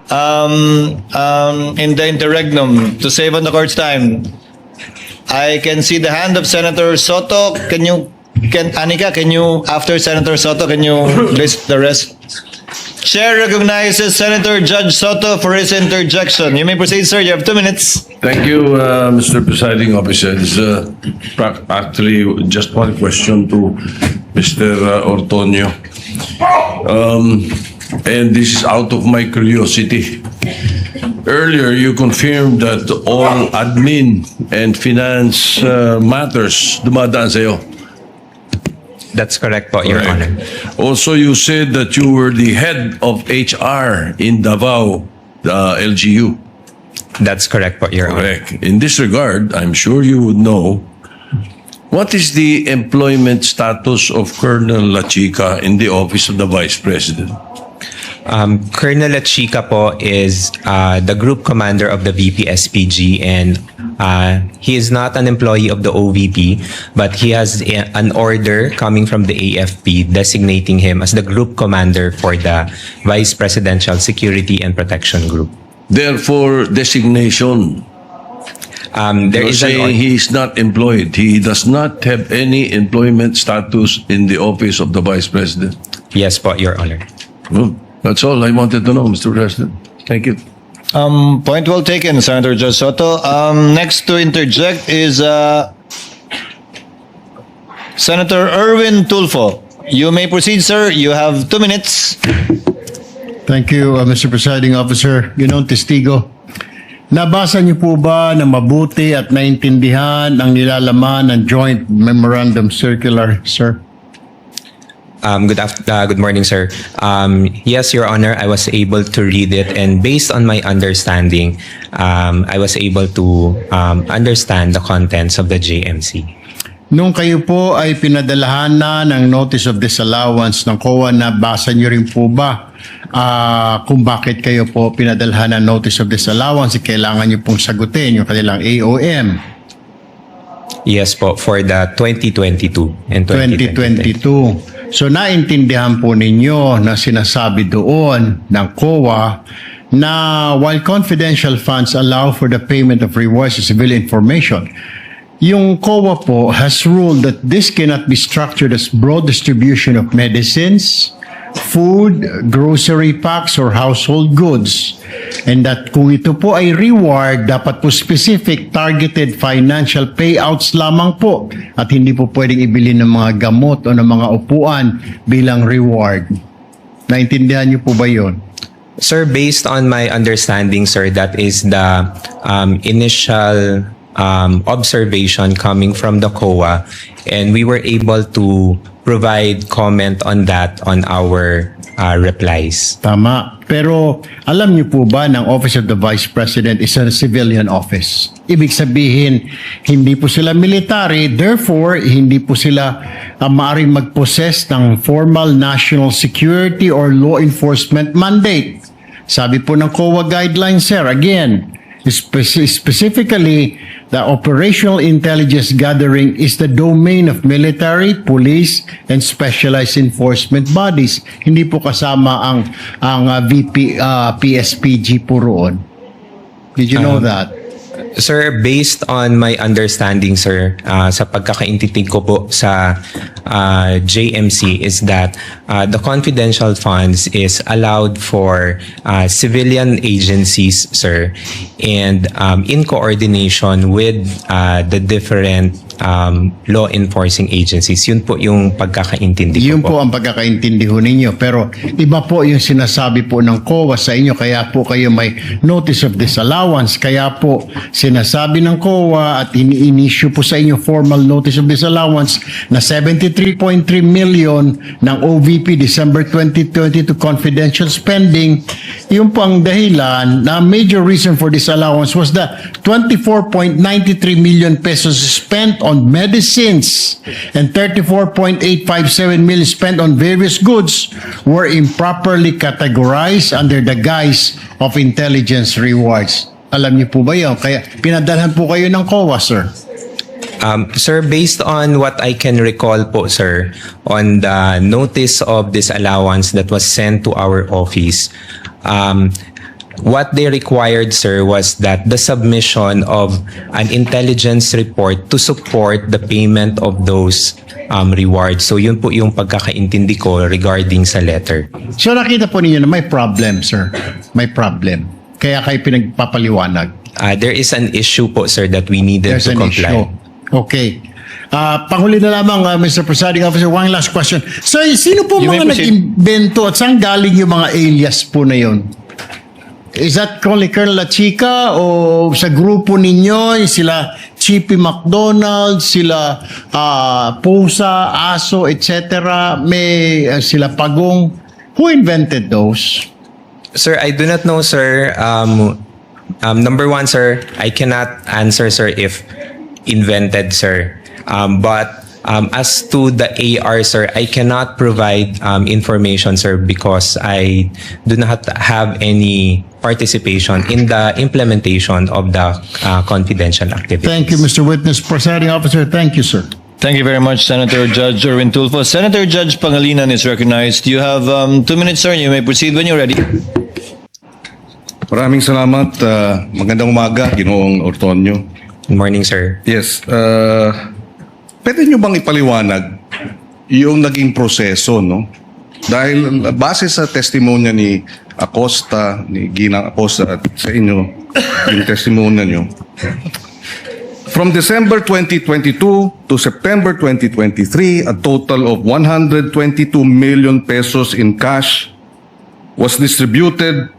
in the interregnum, to save on the court's time, I can see the hand of Senator Soto. Anika, can you, after Senator Soto, can you list the rest? Chair recognizes Senator Judge Soto for his interjection. You may proceed, sir. You have 2 minutes. Thank you, Mr. Presiding Officer. It's actually just one question to Mr. Ortonio. And this is out of my curiosity. Earlier, you confirmed that all admin and finance matters dumadaan sa'yo. That's correct po, Your Honor. Also, you said that you were the head of HR in Davao, the LGU. That's correct po, Your Honor. Correct. In this regard, I'm sure you would know, what is the employment status of Colonel La Chica in the office of the Vice President? Colonel Lachica po is the group commander of the VP-SPG, and he is not an employee of the OVP, but he has an order coming from the AFP designating him as the group commander for the Vice Presidential Security and Protection Group. Therefore, designation. There You're is saying he is not employed. He does not have any employment status in the office of the Vice President. Yes po, Your Honor. Well, that's all I wanted to know, Mr. President. Thank you. Point well taken, Senator Judge Soto. Next to interject is Senator Erwin Tulfo. You may proceed, sir. You have 2 minutes. Thank you, Mr. Presiding Officer. Ginong Testigo, nabasa niyo po ba na mabuti at naintindihan ang nilalaman ng Joint Memorandum Circular, sir? Good morning, sir. Yes, Your Honor, I was able to read it, and based on my understanding, I was able to understand the contents of the JMC. Nung kayo po ay pinadalahan na ng Notice of Disallowance ng COA, nabasa niyo rin po ba kung bakit kayo po pinadalahan ng Notice of Disallowance? Kailangan niyo pong sagutin yung kanilang AOM. Yes po, for the 2022 and 2023. 2022. So naintindihan po ninyo na sinasabi doon ng COA na while confidential funds allow for the payment of rewards to civilian information, yung COA po has ruled that this cannot be structured as broad distribution of medicines, food, grocery packs, or household goods. And that kung ito po ay reward, dapat po specific targeted financial payouts lamang po at hindi po pwedeng ibili ng mga gamot o ng mga upuan bilang reward. Naintindihan niyo po ba yun? Sir, based on my understanding, sir, that is the initial observation coming from the COA, and we were able to provide comment on that on our replies. Tama. Pero alam niyo po ba ng Office of the Vice President is a civilian office? Ibig sabihin, hindi po sila military, therefore, hindi po sila maaaring mag-possess ng formal national security or law enforcement mandate. Sabi po ng COA guidelines, sir, again, specifically, the operational intelligence gathering is the domain of military, police, and specialized enforcement bodies. Hindi po kasama ang VP, PSPG po roon. Did you know that? Sir, based on my understanding, sir, sa pagkakaintindi ko po sa JMC is that the confidential funds is allowed for civilian agencies, sir, and in coordination with the different law enforcing agencies. Yun po yung pagkakaintindi ko Yun po. po ang pagkakaintindi ho ninyo. Pero iba po yung sinasabi po ng COA sa inyo. Kaya po kayo may notice of disallowance. Kaya po sinasabi ng COA at ini-issue po sa inyo formal notice of disallowance na 73.3 million ng OVP December 2020 to confidential spending. Yun po ang dahilan na major reason for disallowance was the 24.93 million pesos spent on medicines and 34.857 million spent on various goods were improperly categorized under the guise of intelligence rewards. Alam niyo po ba yun? Kaya pinadalhan po kayo ng COA, sir. Sir, based on what I can recall po, sir, on the notice of disallowance that was sent to our office, what they required, sir, was that the submission of an intelligence report to support the payment of those rewards. So yun po yung pagkakaintindi ko regarding sa letter. So nakita po ninyo na may problem, sir. May problem. Kaya kayo pinagpapaliwanag. There is an issue po, sir, that we needed There's to an comply. issue. Okay. Panghuli na lamang, Mr. Presiding Officer, one last question. So, sino po You may mga proceed. nag-invento at saan galing yung mga alias po na yun? Is that only Colonel La Chica o sa grupo ninyo, sila Chippy McDonald, sila Pusa, Aso, etc. May sila Pagong. Who invented those? Sir, I do not know, sir. Number one, sir, I cannot answer, sir, if invented, sir. But as to the AR, sir, I cannot provide information, sir, because I do not have any participation in the implementation of the confidential activities. Thank you, Mr. Witness. Presiding Officer, thank you, sir. Thank you very much, Senator Judge Erwin Tulfo. Senator Judge Pangilinan is recognized. You have 2 minutes, sir. You may proceed when you're ready. Maraming salamat. Magandang umaga, Ginoong Ortonio. Good morning, sir. Yes, pwede nyo bang ipaliwanag yung naging proseso, no? Dahil base sa testimonya ni Acosta, ni Ginang Acosta at sa inyo, yung testimonya nyo, from December 2022 to September 2023, a total of 122 million pesos in cash was distributed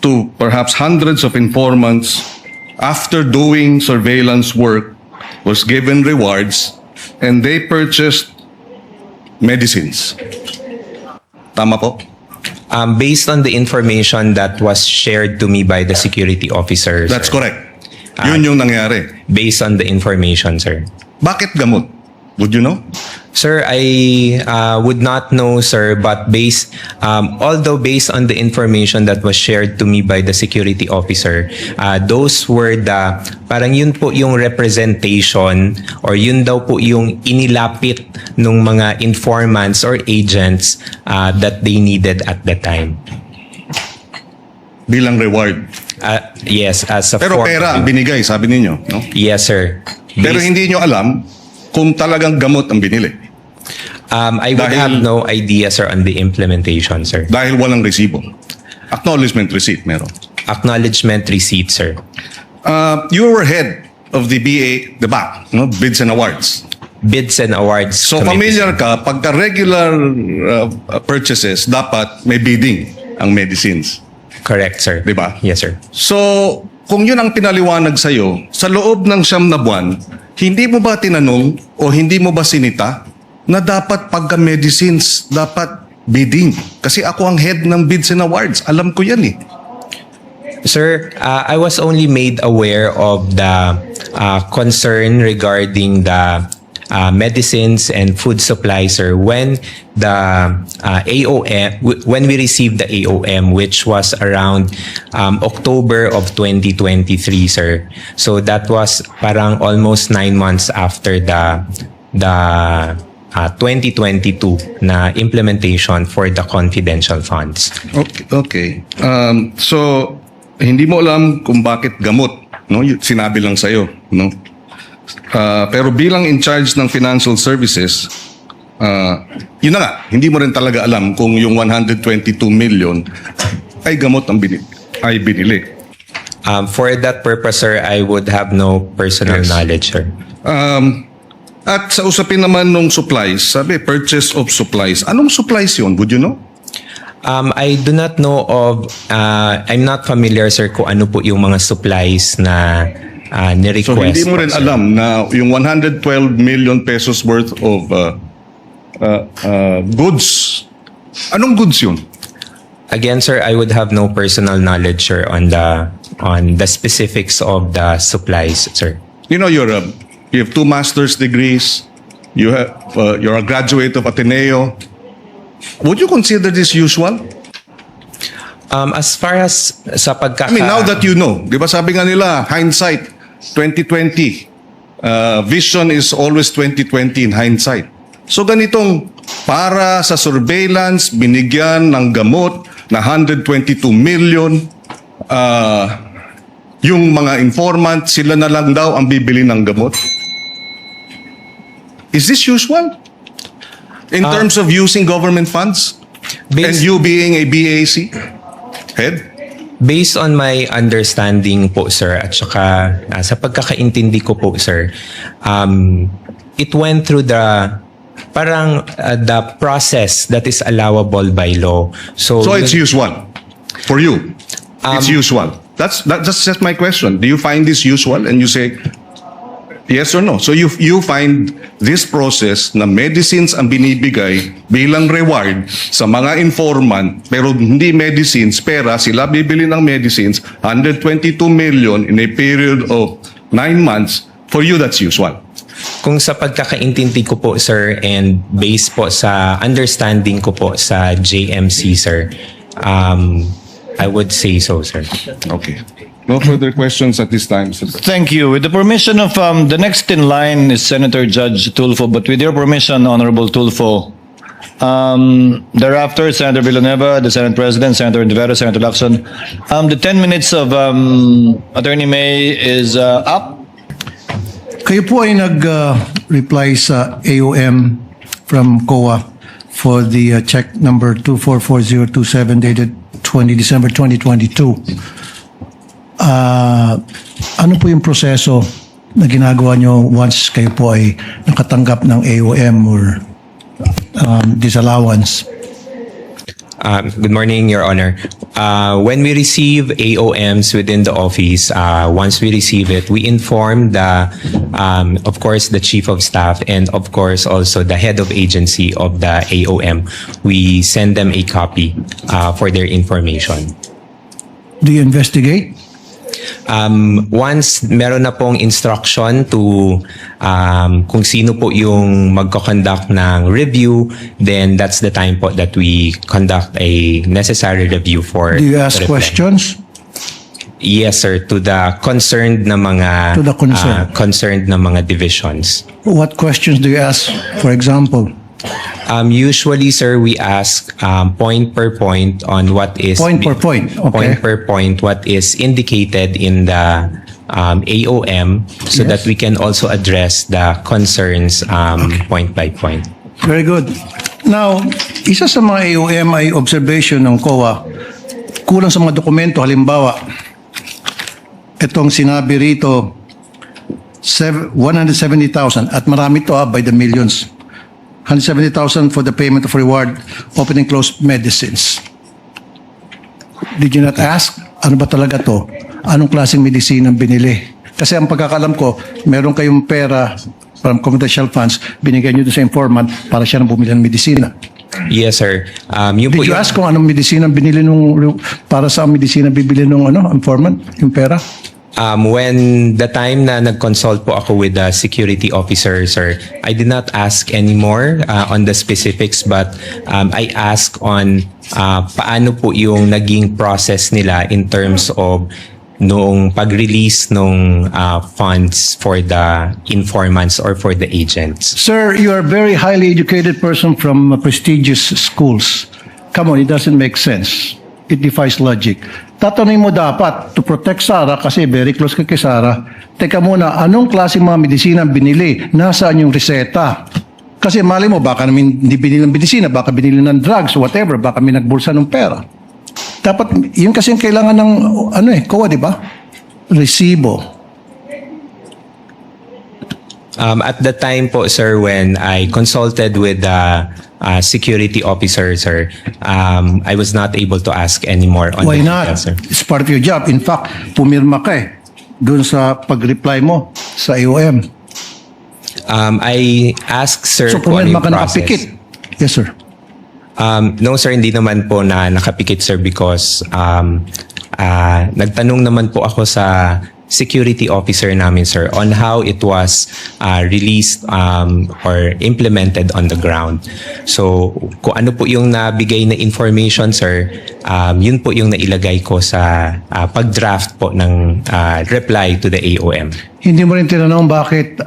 to perhaps hundreds of informants after doing surveillance work, was given rewards, and they purchased medicines. Tama po? Based on the information that was shared to me by the security officer, That's sir. correct. Yun yung nangyari. Based on the information, sir. Bakit gamot? Would you know? Sir, I would not know, sir, but although based on the information that was shared to me by the security officer, those were parang yun po yung representation or yun daw po yung inilapit ng mga informants or agents that they needed at the time. Bilang reward. Yes, as a Pero form- pera ang binigay, sabi ninyo. No? Yes, sir. Pero Based- hindi nyo alam kung talagang gamot ang binili. I would Dahil- have no idea, sir, on the implementation, sir. Dahil walang resibo. Acknowledgement receipt meron. Acknowledgement receipt, sir. You were head of the BA, the BAC, no? Bids and Awards. Bids and awards. So committee, familiar ka, pagka regular purchases, dapat may bidding ang medicines. Correct, sir. Di ba? Yes, sir. So, kung yun ang pinaliwanag sa'yo, sa loob ng 9 na buwan, hindi mo ba tinanong o hindi mo ba sinita na dapat pagka medicines, dapat bidding? Kasi ako ang head ng Bids and Awards. Alam ko yan eh. Sir, I was only made aware of the concern regarding the medicines and food supply, sir, when the AOM, when we received the AOM, which was around October of 2023, sir. So that was parang almost 9 months after the 2022 na implementation for the confidential funds. Okay. So, hindi mo alam kung bakit gamot, no? Sinabi lang sa'yo, no? Pero bilang in charge ng financial services, yun na nga, hindi mo rin talaga alam kung yung 122 million ay gamot ang binili. For that purpose, sir, I would have no personal Yes. knowledge, sir. At sa usapin naman nung supplies, sabi, purchase of supplies. Anong supplies yun? Would you know? I do not know of, I'm not familiar, sir, kung ano po yung mga supplies na So ni-request. hindi mo po, rin sir. alam na yung 112 million pesos worth of goods. Anong goods yun? Again, sir, I would have no personal knowledge, sir, on the specifics of the supplies, sir. You know, you have 2 master's degrees. You're a graduate of Ateneo. Would you consider this usual? As far as sa pagkaka... I mean, now that you know, di ba sabi nga nila, hindsight, 2020. Vision is always 2020 in hindsight. So ganitong, para sa surveillance, binigyan ng gamot na 122 million, yung mga informant, sila na lang daw ang bibili ng gamot? Is this usual? In terms of using government funds? And Based- you being a BAC head? Based on my understanding po, sir, at saka sa pagkakaintindi ko po, sir, it went through the the process that is allowable by law. So It's usual for you. It's usual. That's just my question. Do you find this usual? And you say yes or no. So you find this process na medicines ang binibigay bilang reward sa mga informant pero hindi medicines, pera, sila bibili ng medicines, 122 million in a period of 9 months. For you, that's usual. kung sa pagkakaintindi ko po, sir, and based po sa understanding ko po sa JMC, sir, I would say so, sir. Okay. No further questions at this time, Mr. President. Thank you. With the permission of the next in line is Senator Judge Tulfo, but with your permission, Honorable Tulfo, thereafter, Senator Villanueva, the Senate President, Senator Rivera, Senator Lacson. The 10 minutes of Attorney May is up. Kayo po ay nag-reply sa AOM from COA for the check number 244027 dated 20 December 2022. Ano po yung proseso na ginagawa nyo once kayo po ay nakatanggap ng AOM or disallowance? Good morning, Your Honor. When we receive AOMs within the office, once we receive it, we inform of course, the Chief of Staff and of course also the head of agency of the AOM. We send them a copy for their information. Do you investigate? Once meron na pong instruction to kung sino po yung magko-conduct ng review, then that's the time po that we conduct a necessary review for Do you ask the reply. questions? Yes, sir, to the concerned na mga To the concerned. concerned na mga divisions. What questions do you ask, for example? Usually, sir, we ask point per point on what is Point per point, okay. point per point what is indicated in the AOM, so Yes. that we can also address the concerns point by point. Very good. Now, isa sa mga AOM ay observation ng COA, kulang sa mga dokumento, halimbawa, itong sinabi rito, 170,000 at marami to by the millions. 170,000 for the payment of reward, open and closed medicines. Did you not ask, ano ba talaga to? Anong klaseng medicine ang binili? Kasi ang pagkakalam ko, meron kayong pera from confidential funds, binigay nyo doon sa informant para siya nang bumili ng medisina. Yes, sir. Yun po Did you yung- ask kung anong medisina binili para sa medisina bibili nung informant, yung pera? When the time na nag-consult po ako with the security officer, sir, I did not ask anymore on the specifics, but I asked on paano po yung naging process nila in terms of noong pag-release ng funds for the informants or for the agents. Sir, you are a very highly educated person from prestigious schools. Come on, it doesn't make sense. It defies logic. Tatanungin mo dapat to protect Sarah kasi very close ka kay Sarah. Teka muna, anong klaseng mga medisina ang binili? Nasaan yung reseta? Kasi mali mo, baka namin hindi binili ng medisina, baka binili ng drugs, whatever, baka may nagbulsa ng pera. Dapat, yun kasi ang kailangan ng, COA, di ba? Resibo. At the time po, sir, when I consulted with the security officer, sir, I was not able to ask anymore on Why the not? details, sir. It's part of your job. In fact, pumirma ka doon sa pag-reply mo sa AOM. I asked, sir, So kung ano pumirma yung ka process. nakapikit. Yes, sir. No, sir, hindi naman po na nakapikit, sir, because nagtanong naman po ako sa security officer namin, sir, on how it was released or implemented on the ground. So, kung ano po yung nabigay na information, sir, yun po yung nailagay ko sa pag-draft po ng reply to the AOM. Hindi mo rin tinanong bakit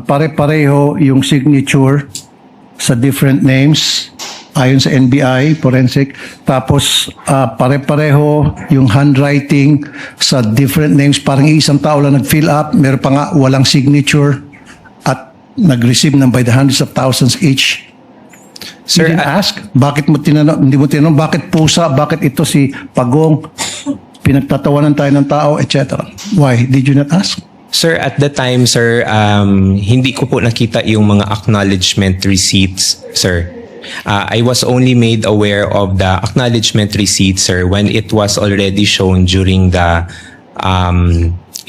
pare-pareho yung signature sa different names ayon sa NBI, forensic. Tapos pare-pareho yung handwriting sa different names. Parang isang tao lang nag-fill up, meron pa nga walang signature at nag-receive ng by the hundreds of thousands each. Sir, You didn't ask, bakit mo tinanong, hindi mo tinanong, bakit pusa, bakit ito si Pagong, pinagtatawanan tayo ng tao, etc. Why? Did you not ask? Sir, at the time, sir, hindi ko po nakita yung mga acknowledgement receipts, sir. I was only made aware of the acknowledgement receipt, sir, when it was already shown during the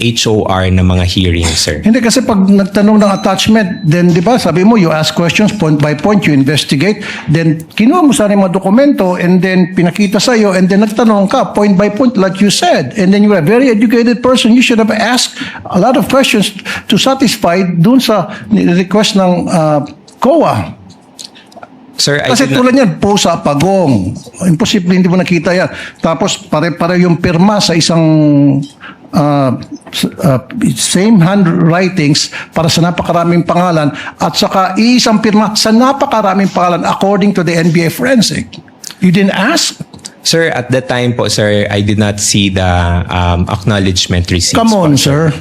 HOR na mga hearings, sir. Hindi kasi pag nagtanong ng attachment, then di ba sabi mo you ask questions point by point, you investigate, then kinuha mo sana yung mga dokumento and then pinakita sa iyo and then nagtanong ka point by point like you said, and then you are a very educated person, you should have asked a lot of questions to satisfy dun sa request ng COA. Sir, I Kasi did not- tulad yan, pusa, Pagong. Imposible hindi mo nakita yan. Tapos pare-pare yung pirma sa isang same handwritings para sa napakaraming pangalan at saka isang pirma sa napakaraming pangalan according to the NBA forensic. You didn't ask? Sir, at the time po, sir, I did not see the acknowledgement receipts. Come on, po, sir.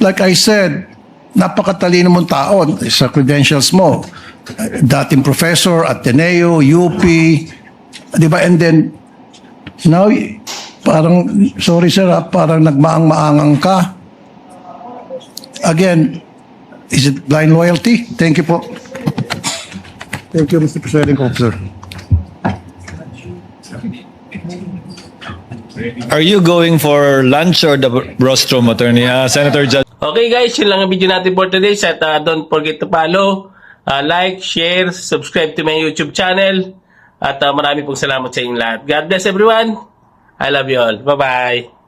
Like I said, napakatalino mong tao sa credentials mo. Dating professor, Ateneo, UP, di ba? And then, now, parang, sorry sir, parang nagmaang-maangang ka. Again, is it blind loyalty? Thank you po. Thank you, Mr. Presiding Officer. Are you going for lunch or the rostrum, Attorney? Senator Judge? Okay guys, yun lang ang video natin for today. At don't forget to follow, like, share, subscribe to my YouTube channel. At marami pong salamat sa inyong lahat. God bless everyone. I love you all. Bye-bye.